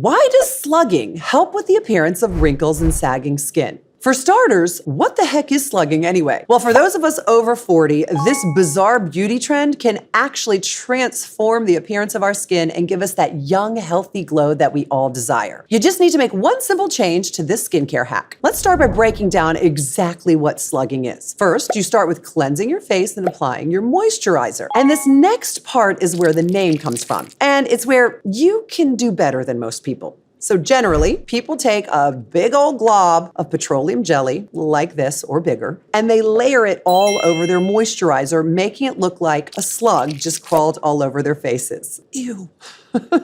Why does slugging help with the appearance of wrinkles and sagging skin? For starters, what the heck is slugging anyway? Well, for those of us over 40, this bizarre beauty trend can actually transform the appearance of our skin and give us that young, healthy glow that we all desire. You just need to make one simple change to this skincare hack. Let's start by breaking down exactly what slugging is. First, you start with cleansing your face and applying your moisturizer. And this next part is where the name comes from. And it's where you can do better than most people. So generally, people take a big old glob of petroleum jelly, like this or bigger, and they layer it all over their moisturizer, making it look like a slug just crawled all over their faces. Ew.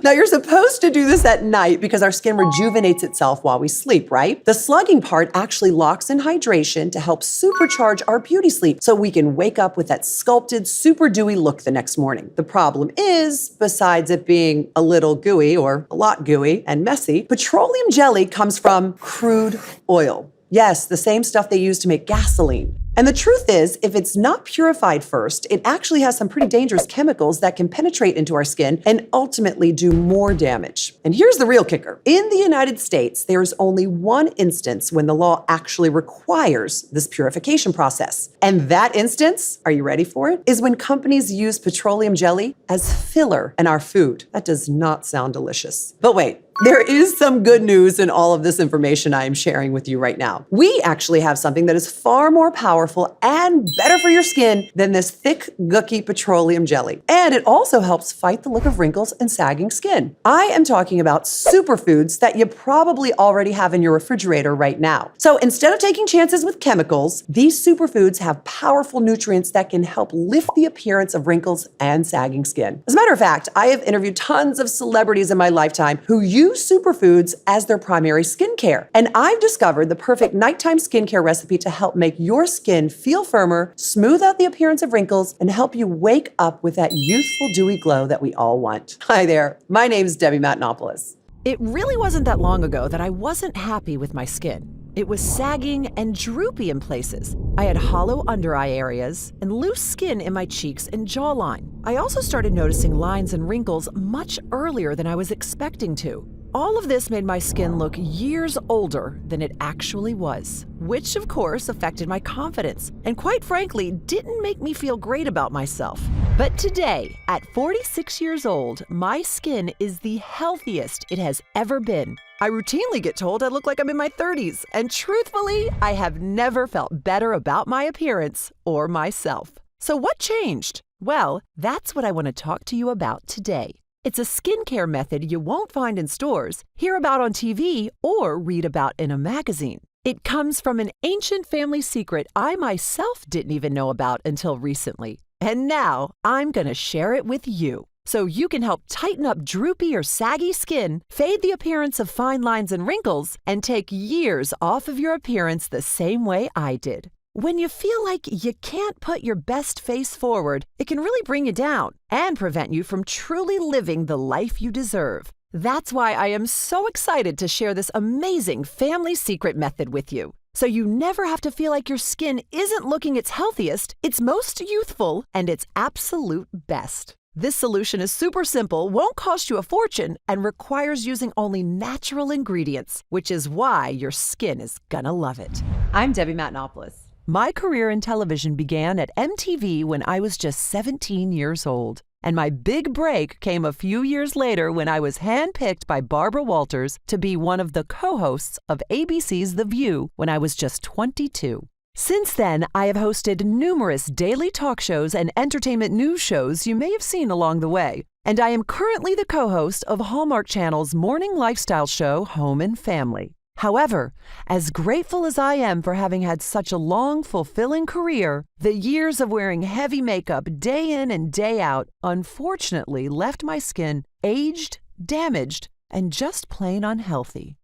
Now, you're supposed to do this at night because our skin rejuvenates itself while we sleep, right? The slugging part actually locks in hydration to help supercharge our beauty sleep so we can wake up with that sculpted, super dewy look the next morning. The problem is, besides it being a little gooey or a lot gooey and messy, petroleum jelly comes from crude oil. Yes, the same stuff they use to make gasoline. And the truth is, if it's not purified first, it actually has some pretty dangerous chemicals that can penetrate into our skin and ultimately do more damage. And here's the real kicker. In the United States, there is only one instance when the law actually requires this purification process. And that instance, are you ready for it, is when companies use petroleum jelly as filler in our food. That does not sound delicious. But wait. There is some good news in all of this information I am sharing with you right now. We actually have something that is far more powerful and better for your skin than this thick, gooky petroleum jelly. And it also helps fight the look of wrinkles and sagging skin. I am talking about superfoods that you probably already have in your refrigerator right now. So instead of taking chances with chemicals, these superfoods have powerful nutrients that can help lift the appearance of wrinkles and sagging skin. As a matter of fact, I have interviewed tons of celebrities in my lifetime who use superfoods as their primary skincare. And I've discovered the perfect nighttime skincare recipe to help make your skin feel firmer, smooth out the appearance of wrinkles, and help you wake up with that youthful, dewy glow that we all want. Hi there, my name's Debbie Matenopoulos. It really wasn't that long ago that I wasn't happy with my skin. It was sagging and droopy in places. I had hollow under eye areas and loose skin in my cheeks and jawline. I also started noticing lines and wrinkles much earlier than I was expecting to. All of this made my skin look years older than it actually was, which of course affected my confidence and quite frankly didn't make me feel great about myself. But today, at 46 years old, my skin is the healthiest it has ever been. I routinely get told I look like I'm in my 30s, and truthfully, I have never felt better about my appearance or myself. So what changed? Well, that's what I want to talk to you about today. It's a skincare method you won't find in stores, hear about on TV, or read about in a magazine. It comes from an ancient family secret I myself didn't even know about until recently. And now I'm going to share it with you, so you can help tighten up droopy or saggy skin, fade the appearance of fine lines and wrinkles, and take years off of your appearance the same way I did. When you feel like you can't put your best face forward, it can really bring you down and prevent you from truly living the life you deserve. That's why I am so excited to share this amazing family secret method with you. So you never have to feel like your skin isn't looking its healthiest, its most youthful, and its absolute best. This solution is super simple, won't cost you a fortune, and requires using only natural ingredients, which is why your skin is gonna love it. I'm Debbie Matenopoulos. My career in television began at MTV when I was just 17 years old. And my big break came a few years later when I was handpicked by Barbara Walters to be one of the co-hosts of ABC's The View when I was just 22. Since then, I have hosted numerous daily talk shows and entertainment news shows you may have seen along the way. And I am currently the co-host of Hallmark Channel's morning lifestyle show, Home and Family. However, as grateful as I am for having had such a long, fulfilling career, the years of wearing heavy makeup day in and day out unfortunately left my skin aged, damaged, and just plain unhealthy.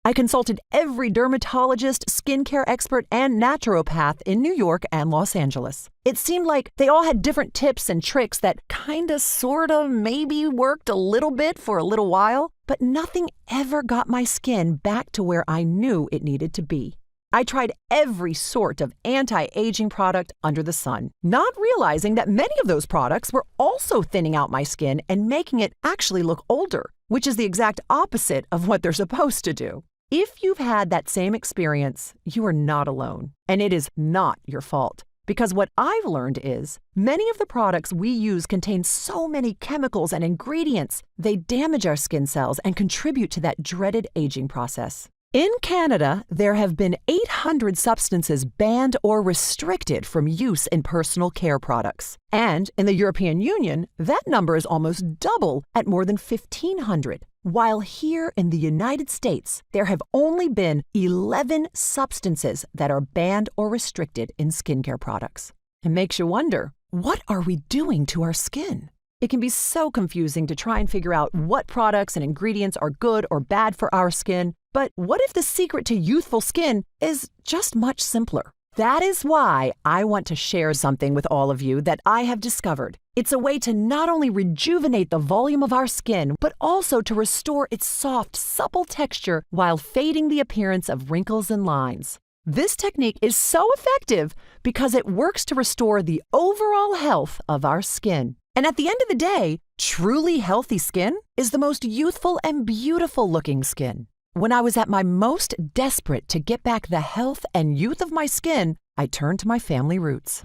I consulted every dermatologist, skincare expert, and naturopath in New York and Los Angeles. It seemed like they all had different tips and tricks that kinda, sorta, maybe worked a little bit for a little while, but nothing ever got my skin back to where I knew it needed to be. I tried every sort of anti-aging product under the sun, not realizing that many of those products were also thinning out my skin and making it actually look older, which is the exact opposite of what they're supposed to do. If you've had that same experience, you are not alone, and it is not your fault. Because what I've learned is, many of the products we use contain so many chemicals and ingredients, they damage our skin cells and contribute to that dreaded aging process. In Canada, there have been 800 substances banned or restricted from use in personal care products. And in the European Union, that number is almost double at more than 1,500. While here in the United States, there have only been 11 substances that are banned or restricted in skincare products. It makes you wonder, what are we doing to our skin? It can be so confusing to try and figure out what products and ingredients are good or bad for our skin. But what if the secret to youthful skin is just much simpler? That is why I want to share something with all of you that I have discovered. It's a way to not only rejuvenate the volume of our skin, but also to restore its soft, supple texture while fading the appearance of wrinkles and lines. This technique is so effective because it works to restore the overall health of our skin. And at the end of the day, truly healthy skin is the most youthful and beautiful looking skin. When I was at my most desperate to get back the health and youth of my skin, I turned to my family roots.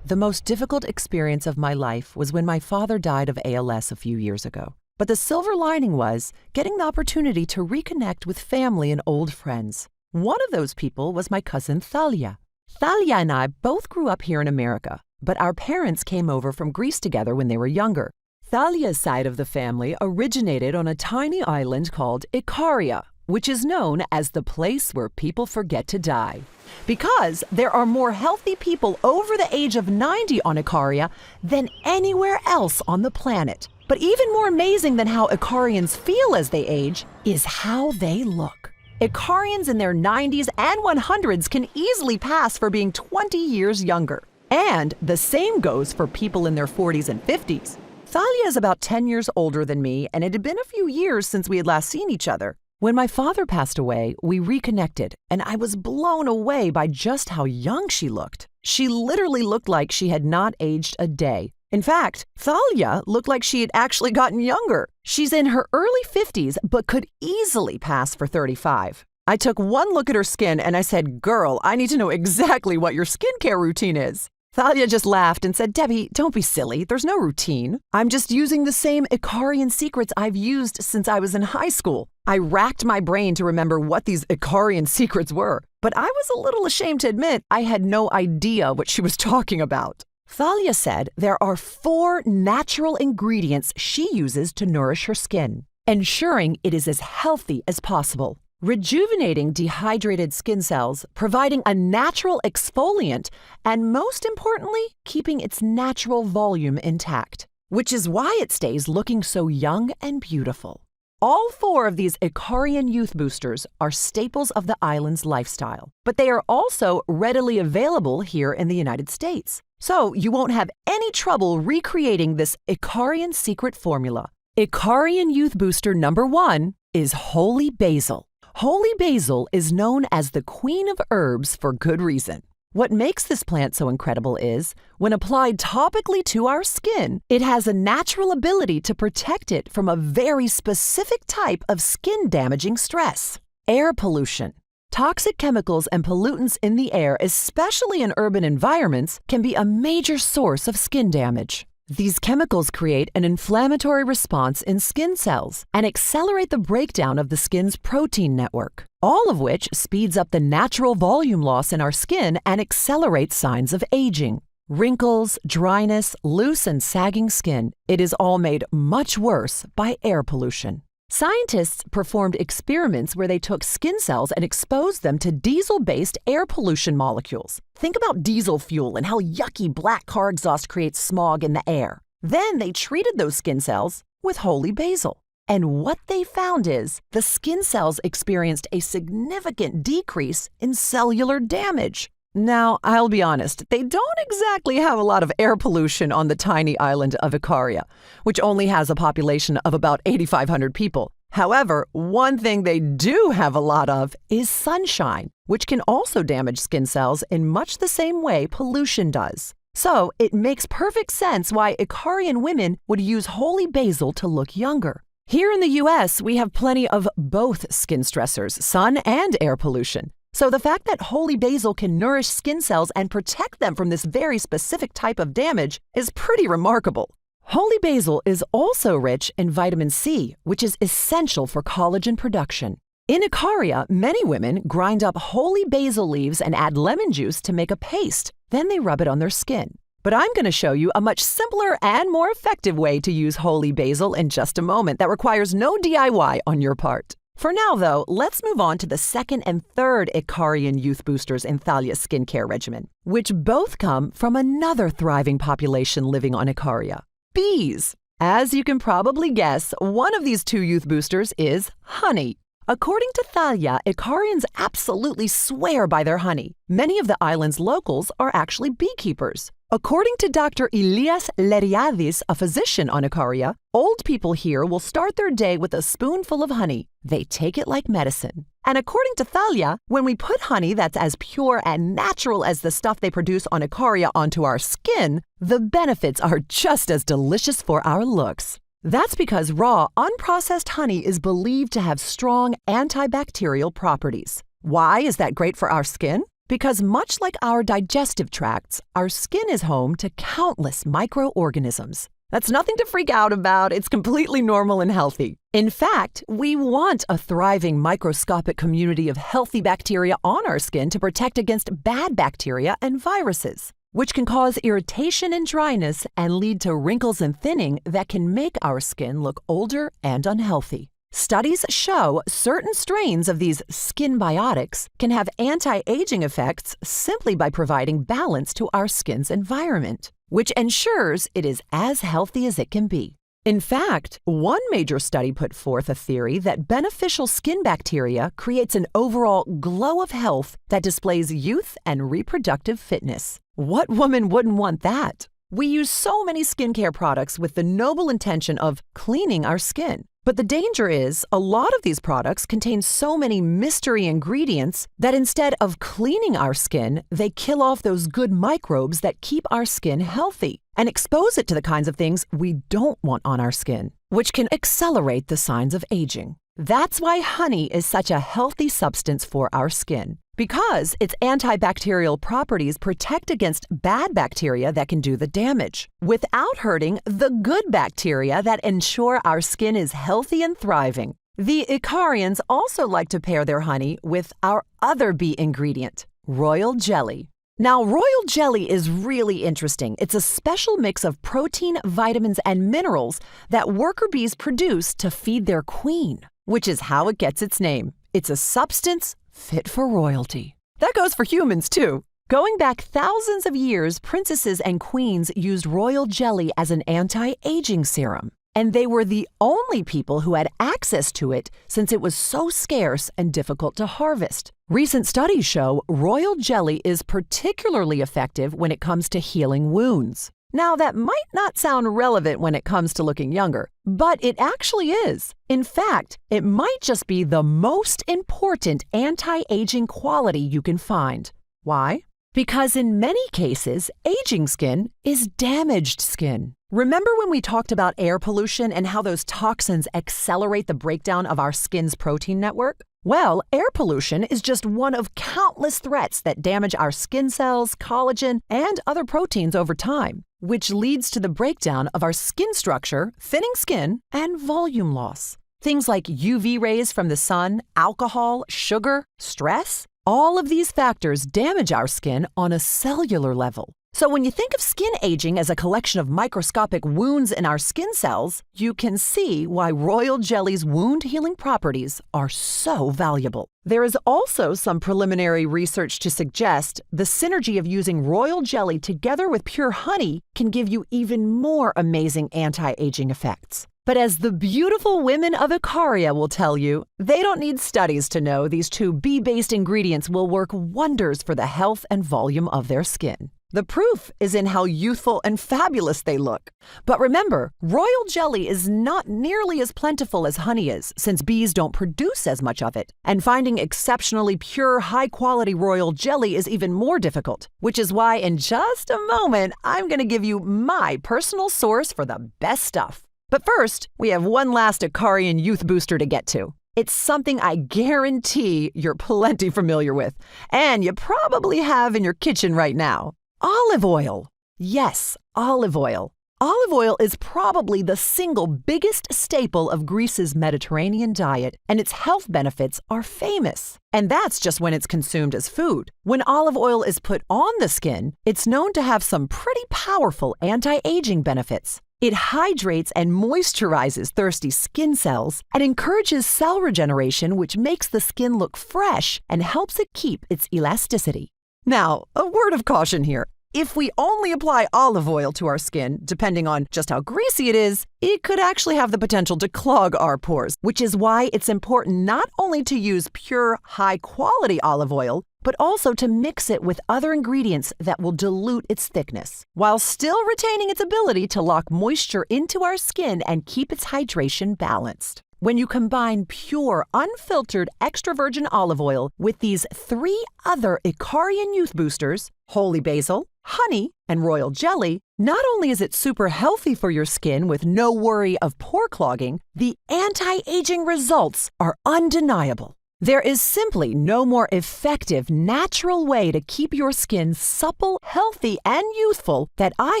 The most difficult experience of my life was when my father died of ALS a few years ago. But the silver lining was getting the opportunity to reconnect with family and old friends. One of those people was my cousin Thalia. Thalia and I both grew up here in America, but our parents came over from Greece together when they were younger. Thalia's side of the family originated on a tiny island called IKARIA, which is known as the place where people forget to die. Because there are more healthy people over the age of 90 on IKARIA than anywhere else on the planet. But even more amazing than how Ikarians feel as they age is how they look. Ikarians in their 90s and 100s can easily pass for being 20 years younger. And the same goes for people in their 40s and 50s. Thalia is about 10 years older than me, and it had been a few years since we had last seen each other. When my father passed away, we reconnected, and I was blown away by just how young she looked. She literally looked like she had not aged a day. In fact, Thalia looked like she had actually gotten younger. She's in her early 50s, but could easily pass for 35. I took one look at her skin and I said, "Girl, I need to know exactly what your skincare routine is." Thalia just laughed and said, "Debbie, don't be silly. There's no routine. I'm just using the same Ikarian secrets I've used since I was in high school." I racked my brain to remember what these Ikarian secrets were, but I was a little ashamed to admit I had no idea what she was talking about. Thalia said there are 4 natural ingredients she uses to nourish her skin, ensuring it is as healthy as possible. Rejuvenating dehydrated skin cells, providing a natural exfoliant, and most importantly, keeping its natural volume intact, which is why it stays looking so young and beautiful. All 4 of these Ikarian youth boosters are staples of the island's lifestyle, but they are also readily available here in the United States. So you won't have any trouble recreating this Ikarian secret formula. Ikarian youth booster number 1 is holy basil. Holy basil is known as the queen of herbs for good reason. What makes this plant so incredible is, when applied topically to our skin, it has a natural ability to protect it from a very specific type of skin-damaging stress: air pollution. Toxic chemicals and pollutants in the air, especially in urban environments, can be a major source of skin damage. These chemicals create an inflammatory response in skin cells and accelerate the breakdown of the skin's protein network, all of which speeds up the natural volume loss in our skin and accelerates signs of aging. Wrinkles, dryness, loose and sagging skin, it is all made much worse by air pollution. Scientists performed experiments where they took skin cells and exposed them to diesel-based air pollution molecules. Think about diesel fuel and how yucky black car exhaust creates smog in the air. Then they treated those skin cells with holy basil. And what they found is the skin cells experienced a significant decrease in cellular damage. Now, I'll be honest, they don't exactly have a lot of air pollution on the tiny island of IKARIA, which only has a population of about 8,500 people. However, one thing they do have a lot of is sunshine, which can also damage skin cells in much the same way pollution does. So it makes perfect sense why Ikarian women would use holy basil to look younger. Here in the US, we have plenty of both skin stressors, sun and air pollution. So the fact that holy basil can nourish skin cells and protect them from this very specific type of damage is pretty remarkable. Holy basil is also rich in vitamin C, which is essential for collagen production. In IKARIA, many women grind up holy basil leaves and add lemon juice to make a paste. Then they rub it on their skin. But I'm going to show you a much simpler and more effective way to use holy basil in just a moment that requires no DIY on your part. For now, though, let's move on to the second and third Ikarian Youth Boosters in Thalia skincare regimen, which both come from another thriving population living on IKARIA. Bees. As you can probably guess, one of these two youth boosters is honey. According to Thalia, Ikarians absolutely swear by their honey. Many of the island's locals are actually beekeepers. According to Dr. Elias Leriadis, a physician on IKARIA, old people here will start their day with a spoonful of honey. They take it like medicine. And according to Thalia, when we put honey that's as pure and natural as the stuff they produce on IKARIA onto our skin, the benefits are just as delicious for our looks. That's because raw, unprocessed honey is believed to have strong antibacterial properties. Why is that great for our skin? Because much like our digestive tracts, our skin is home to countless microorganisms. That's nothing to freak out about. It's completely normal and healthy. In fact, we want a thriving microscopic community of healthy bacteria on our skin to protect against bad bacteria and viruses, which can cause irritation and dryness and lead to wrinkles and thinning that can make our skin look older and unhealthy. Studies show certain strains of these skin biotics can have anti-aging effects simply by providing balance to our skin's environment, which ensures it is as healthy as it can be. In fact, one major study put forth a theory that beneficial skin bacteria creates an overall glow of health that displays youth and reproductive fitness. What woman wouldn't want that? We use so many skincare products with the noble intention of cleaning our skin. But the danger is, a lot of these products contain so many mystery ingredients that instead of cleaning our skin, they kill off those good microbes that keep our skin healthy and expose it to the kinds of things we don't want on our skin, which can accelerate the signs of aging. That's why honey is such a healthy substance for our skin, because its antibacterial properties protect against bad bacteria that can do the damage, without hurting the good bacteria that ensure our skin is healthy and thriving. The Ikarians also like to pair their honey with our other bee ingredient, royal jelly. Now, royal jelly is really interesting. It's a special mix of protein, vitamins, and minerals that worker bees produce to feed their queen, which is how it gets its name. It's a substance fit for royalty. That goes for humans, too. Going back thousands of years, princesses and queens used royal jelly as an anti-aging serum. And they were the only people who had access to it since it was so scarce and difficult to harvest. Recent studies show royal jelly is particularly effective when it comes to healing wounds. Now, that might not sound relevant when it comes to looking younger, but it actually is. In fact, it might just be the most important anti-aging quality you can find. Why? Because in many cases, aging skin is damaged skin. Remember when we talked about air pollution and how those toxins accelerate the breakdown of our skin's protein network? Well, air pollution is just one of countless threats that damage our skin cells, collagen, and other proteins over time, which leads to the breakdown of our skin structure, thinning skin, and volume loss. Things like UV rays from the sun, alcohol, sugar, stress, all of these factors damage our skin on a cellular level. So when you think of skin aging as a collection of microscopic wounds in our skin cells, you can see why royal jelly's wound-healing properties are so valuable. There is also some preliminary research to suggest the synergy of using royal jelly together with pure honey can give you even more amazing anti-aging effects. But as the beautiful women of IKARIA will tell you, they don't need studies to know these two bee-based ingredients will work wonders for the health and volume of their skin. The proof is in how youthful and fabulous they look. But remember, royal jelly is not nearly as plentiful as honey is, since bees don't produce as much of it. And finding exceptionally pure, high-quality royal jelly is even more difficult, which is why in just a moment, I'm going to give you my personal source for the best stuff. But first, we have one last IKARIA Youth Booster to get to. It's something I guarantee you're plenty familiar with, and you probably have in your kitchen right now. Olive oil. Yes, olive oil. Olive oil is probably the single biggest staple of Greece's Mediterranean diet, and its health benefits are famous. And that's just when it's consumed as food. When olive oil is put on the skin, it's known to have some pretty powerful anti-aging benefits. It hydrates and moisturizes thirsty skin cells and encourages cell regeneration, which makes the skin look fresh and helps it keep its elasticity. Now, a word of caution here. If we only apply olive oil to our skin, depending on just how greasy it is, it could actually have the potential to clog our pores, which is why it's important not only to use pure, high-quality olive oil, but also to mix it with other ingredients that will dilute its thickness, while still retaining its ability to lock moisture into our skin and keep its hydration balanced. When you combine pure, unfiltered extra virgin olive oil with these 3 other IKARIA Youth Boosters, holy basil, honey, and royal jelly, not only is it super healthy for your skin with no worry of pore clogging, the anti-aging results are undeniable. There is simply no more effective, natural way to keep your skin supple, healthy, and youthful that I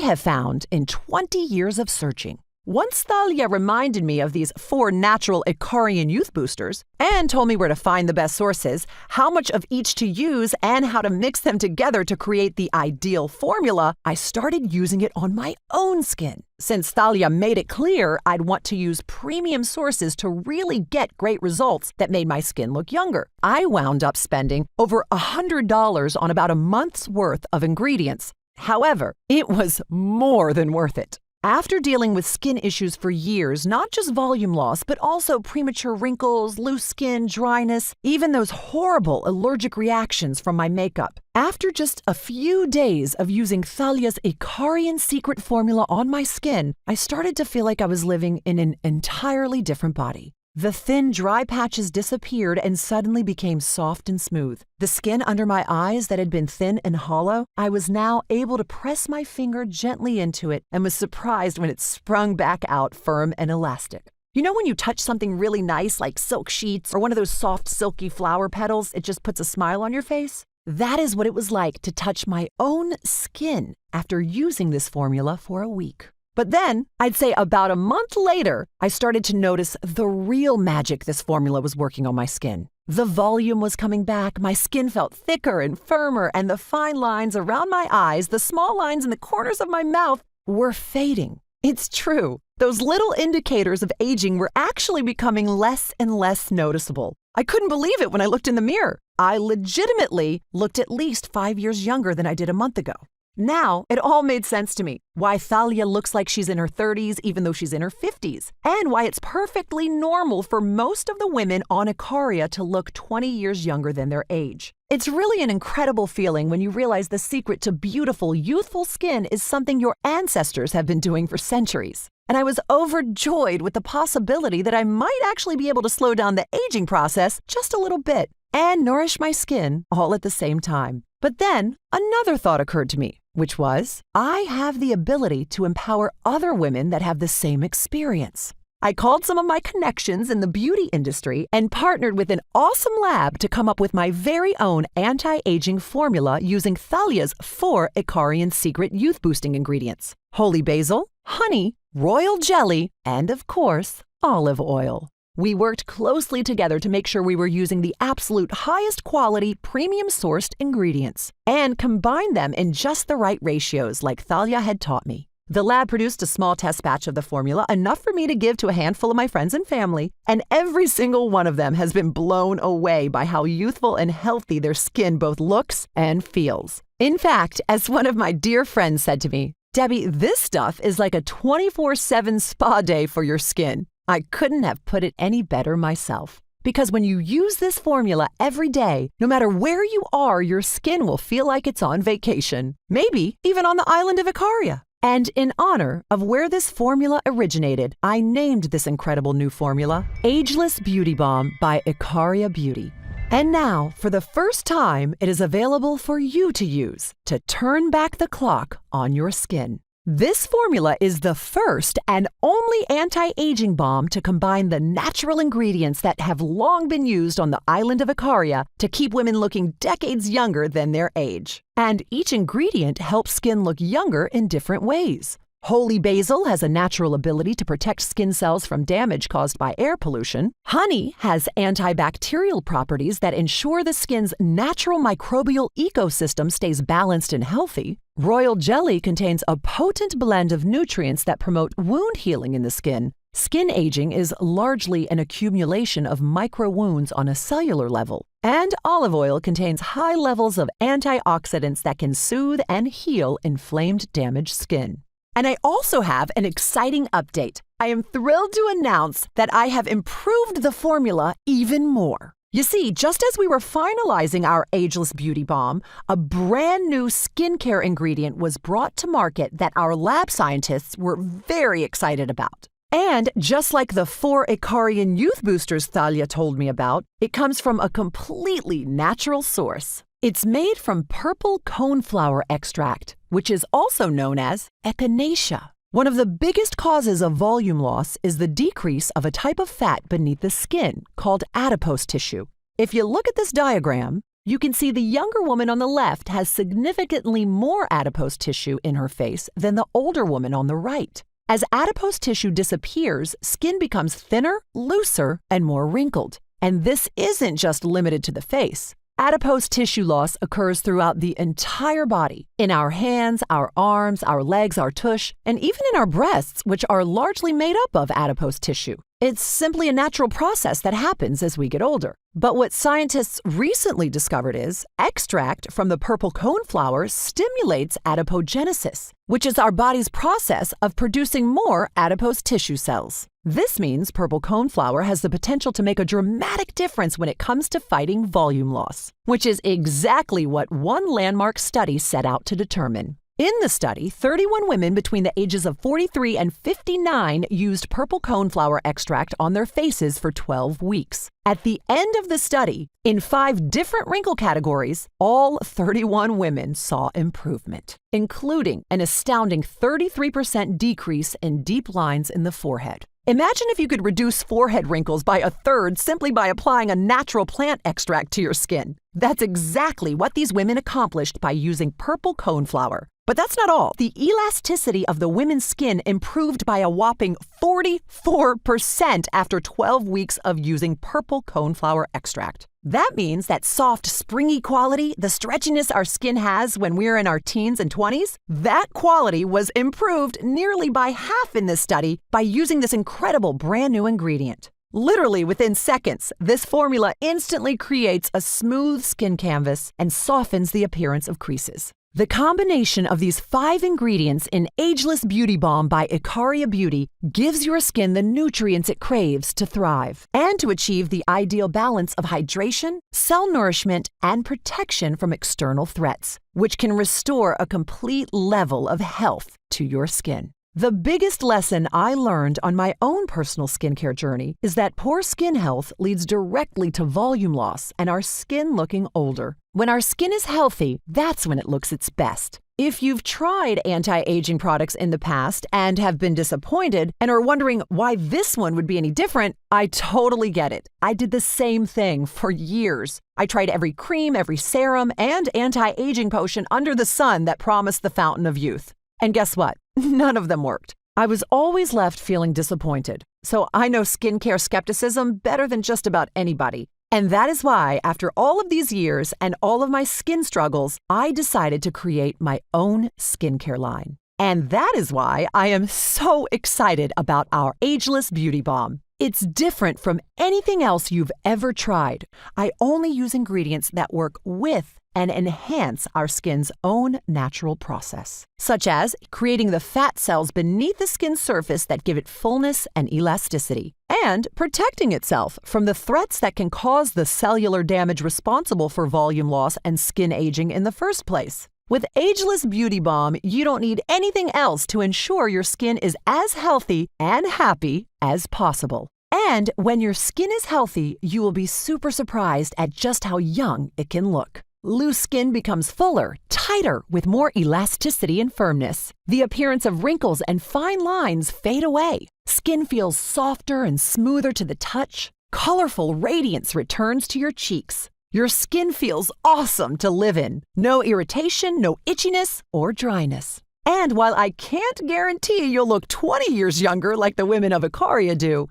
have found in 20 years of searching. Once Thalia reminded me of these 4 natural IKARIA Youth Boosters and told me where to find the best sources, how much of each to use, and how to mix them together to create the ideal formula, I started using it on my own skin. Since Thalia made it clear I'd want to use premium sources to really get great results that made my skin look younger, I wound up spending over $100 on about a month's worth of ingredients. However, it was more than worth it. After dealing with skin issues for years, not just volume loss, but also premature wrinkles, loose skin, dryness, even those horrible allergic reactions from my makeup. After just a few days of using Thalia's IKARIA secret formula on my skin, I started to feel like I was living in an entirely different body. The thin, dry patches disappeared and suddenly became soft and smooth. The skin under my eyes that had been thin and hollow, I was now able to press my finger gently into it and was surprised when it sprung back out firm and elastic. You know when you touch something really nice like silk sheets or one of those soft, silky flower petals, it just puts a smile on your face? That is what it was like to touch my own skin after using this formula for a week. But then, I'd say about a month later, I started to notice the real magic this formula was working on my skin. The volume was coming back, my skin felt thicker and firmer, and the fine lines around my eyes, the small lines in the corners of my mouth, were fading. It's true. Those little indicators of aging were actually becoming less and less noticeable. I couldn't believe it when I looked in the mirror. I legitimately looked at least 5 years younger than I did a month ago. Now, it all made sense to me. Why Thalia looks like she's in her 30s even though she's in her 50s. And why it's perfectly normal for most of the women on IKARIA to look 20 years younger than their age. It's really an incredible feeling when you realize the secret to beautiful, youthful skin is something your ancestors have been doing for centuries. And I was overjoyed with the possibility that I might actually be able to slow down the aging process just a little bit and nourish my skin all at the same time. But then another thought occurred to me, which was, I have the ability to empower other women that have the same experience. I called some of my connections in the beauty industry and partnered with an awesome lab to come up with my very own anti-aging formula using Thalia's 4 IKARIA secret youth-boosting ingredients: holy basil, honey, royal jelly, and of course, olive oil. We worked closely together to make sure we were using the absolute highest quality, premium-sourced ingredients and combined them in just the right ratios like Thalia had taught me. The lab produced a small test batch of the formula, enough for me to give to a handful of my friends and family, and every single one of them has been blown away by how youthful and healthy their skin both looks and feels. In fact, as one of my dear friends said to me, "Debbie, this stuff is like a 24/7 spa day for your skin." I couldn't have put it any better myself. Because when you use this formula every day, no matter where you are, your skin will feel like it's on vacation. Maybe even on the island of IKARIA. And in honor of where this formula originated, I named this incredible new formula Ageless Beauty Balm by IKARIA Beauty. And now, for the first time, it is available for you to use to turn back the clock on your skin. This formula is the first and only anti-aging balm to combine the natural ingredients that have long been used on the island of IKARIA to keep women looking decades younger than their age. And each ingredient helps skin look younger in different ways. Holy basil has a natural ability to protect skin cells from damage caused by air pollution. Honey has antibacterial properties that ensure the skin's natural microbial ecosystem stays balanced and healthy. Royal jelly contains a potent blend of nutrients that promote wound healing in the skin. Skin aging is largely an accumulation of micro wounds on a cellular level. And olive oil contains high levels of antioxidants that can soothe and heal inflamed, damaged skin. And I also have an exciting update. I am thrilled to announce that I have improved the formula even more. You see, just as we were finalizing our Ageless Beauty Balm, a brand new skincare ingredient was brought to market that our lab scientists were very excited about. And just like the 4 IKARIAN Youth Boosters Thalia told me about, it comes from a completely natural source. It's made from purple coneflower extract, which is also known as echinacea. One of the biggest causes of volume loss is the decrease of a type of fat beneath the skin called adipose tissue. If you look at this diagram, you can see the younger woman on the left has significantly more adipose tissue in her face than the older woman on the right. As adipose tissue disappears, skin becomes thinner, looser, and more wrinkled. And this isn't just limited to the face. Adipose tissue loss occurs throughout the entire body, in our hands, our arms, our legs, our tush, and even in our breasts, which are largely made up of adipose tissue. It's simply a natural process that happens as we get older. But what scientists recently discovered is extract from the purple coneflower stimulates adipogenesis, which is our body's process of producing more adipose tissue cells. This means purple coneflower has the potential to make a dramatic difference when it comes to fighting volume loss, which is exactly what one landmark study set out to determine. In the study, 31 women between the ages of 43 and 59 used purple coneflower extract on their faces for 12 weeks. At the end of the study, in 5 different wrinkle categories, all 31 women saw improvement, including an astounding 33% decrease in deep lines in the forehead. Imagine if you could reduce forehead wrinkles by a third simply by applying a natural plant extract to your skin. That's exactly what these women accomplished by using purple coneflower. But that's not all. The elasticity of the women's skin improved by a whopping 44% after 12 weeks of using purple coneflower extract. That means that soft, springy quality, the stretchiness our skin has when we're in our teens and 20s, that quality was improved nearly by half in this study by using this incredible brand new ingredient. Literally within seconds, this formula instantly creates a smooth skin canvas and softens the appearance of creases. The combination of these 5 ingredients in Ageless Beauty Balm by IKARIA Beauty gives your skin the nutrients it craves to thrive and to achieve the ideal balance of hydration, cell nourishment, and protection from external threats, which can restore a complete level of health to your skin. The biggest lesson I learned on my own personal skincare journey is that poor skin health leads directly to volume loss and our skin looking older. When our skin is healthy, that's when it looks its best. If you've tried anti-aging products in the past and have been disappointed and are wondering why this one would be any different, I totally get it. I did the same thing for years. I tried every cream, every serum, and anti-aging potion under the sun that promised the fountain of youth. And guess what? None of them worked. I was always left feeling disappointed. So I know skincare skepticism better than just about anybody. And that is why, after all of these years and all of my skin struggles, I decided to create my own skincare line. And that is why I am so excited about our Ageless Beauty Balm. It's different from anything else you've ever tried. I only use ingredients that work with and enhance our skin's own natural process, such as creating the fat cells beneath the skin surface that give it fullness and elasticity, and protecting itself from the threats that can cause the cellular damage responsible for volume loss and skin aging in the first place. With Ageless Beauty Balm, you don't need anything else to ensure your skin is as healthy and happy as possible. And when your skin is healthy, you will be super surprised at just how young it can look. Loose skin becomes fuller, tighter, with more elasticity and firmness. The appearance of wrinkles and fine lines fade away. Skin feels softer and smoother to the touch. Colorful radiance returns to your cheeks. Your skin feels awesome to live in. No irritation, no itchiness or dryness. And while I can't guarantee you'll look 20 years younger like the women of IKARIA do,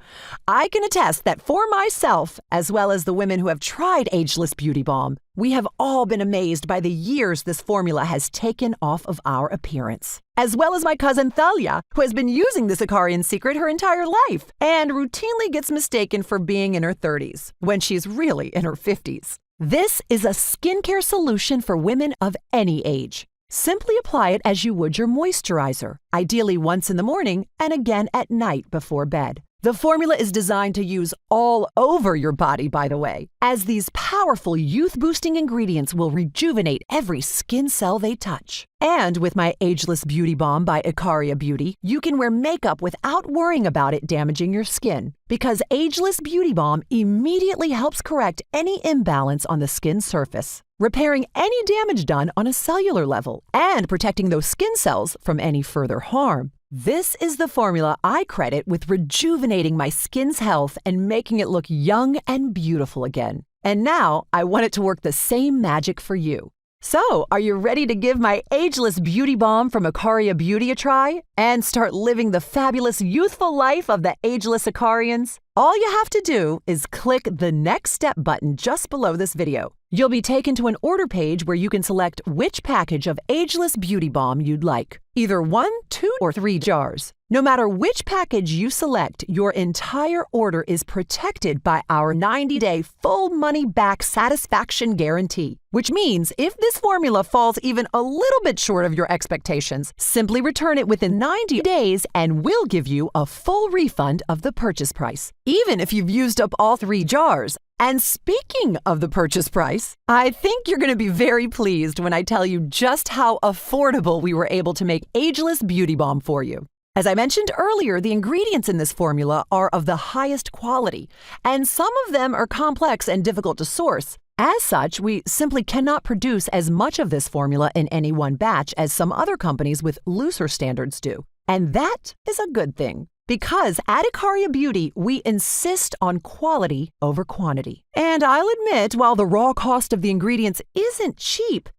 I can attest that for myself, as well as the women who have tried Ageless Beauty Balm, we have all been amazed by the years this formula has taken off of our appearance. As well as my cousin Thalia, who has been using this Ikarian secret her entire life and routinely gets mistaken for being in her 30s, when she's really in her 50s. This is a skincare solution for women of any age. Simply apply it as you would your moisturizer, ideally once in the morning and again at night before bed. The formula is designed to use all over your body, by the way, as these powerful youth-boosting ingredients will rejuvenate every skin cell they touch. And with my Ageless Beauty Balm by IKARIA Beauty, you can wear makeup without worrying about it damaging your skin, because Ageless Beauty Balm immediately helps correct any imbalance on the skin surface, repairing any damage done on a cellular level, and protecting those skin cells from any further harm. This is the formula I credit with rejuvenating my skin's health and making it look young and beautiful again. And now I want it to work the same magic for you. So, are you ready to give my Ageless Beauty Balm from IKARIA Beauty a try and start living the fabulous youthful life of the ageless Ikarians? All you have to do is click the Next Step button just below this video. You'll be taken to an order page where you can select which package of Ageless Beauty Balm you'd like, either 1, 2, or 3 jars. No matter which package you select, your entire order is protected by our 90-day full money-back satisfaction guarantee, which means if this formula falls even a little bit short of your expectations, simply return it within 90 days and we'll give you a full refund of the purchase price, even if you've used up all 3 jars. And speaking of the purchase price, I think you're going to be very pleased when I tell you just how affordable we were able to make Ageless Beauty Balm for you. As I mentioned earlier, the ingredients in this formula are of the highest quality, and some of them are complex and difficult to source. As such, we simply cannot produce as much of this formula in any one batch as some other companies with looser standards do. And that is a good thing, because at IKARIA Beauty, we insist on quality over quantity. And I'll admit, while the raw cost of the ingredients isn't cheap,